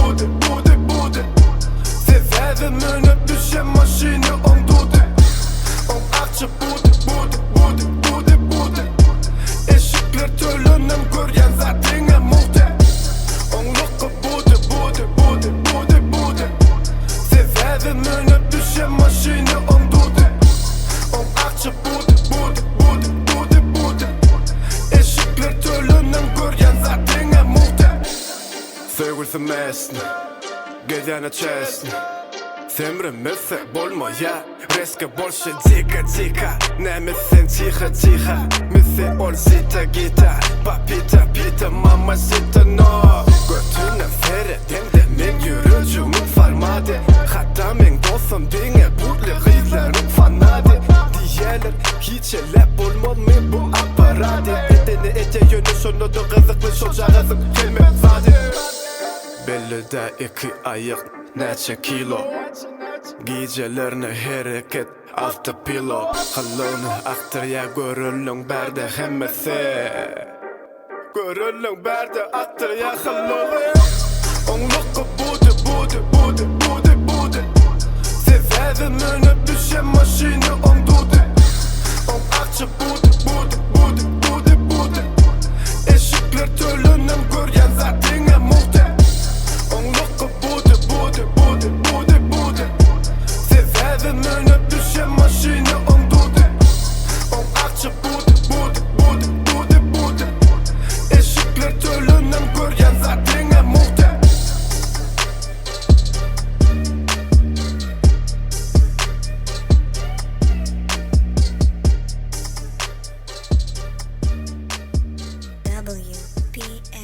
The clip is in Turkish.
bode Severim önüp düşen maskini om dode Om akça bode Eşikler tölünüm görgen zatine muhte Om lukka bode Severim önüp düşen maskini om dode Om akça bode Eşikler tölünüm görgen zatine muhte Sögülsün mesni Gecene çesni Semre mese bolma ya Reske bolşe dzika Nemesin tiha Mese ol zita gita Pita mama zita no Götüne fere Dende men yürücümün farmade Hatta men dostum dinge Budle rizlerim fanade Diyeler hiç elep olmaz mı bu aparade Edene ece yönü şunu da kızıklı şolca kızık kelime zade Belli de iki ayak neçe kilo Gecelerine hareket autopilot Halını aktır ya görülün berde hemmesi Görülün berde aktır ya halını Onlukka bode Severim önüp düşen maskini om dode Om akça bode Eşikler tölünüm görgen zatine muhte Onlukka bode Severim önüp düşen maskini om dode Om akça bode Eşikler tölünüm görgen zatine muhte WPA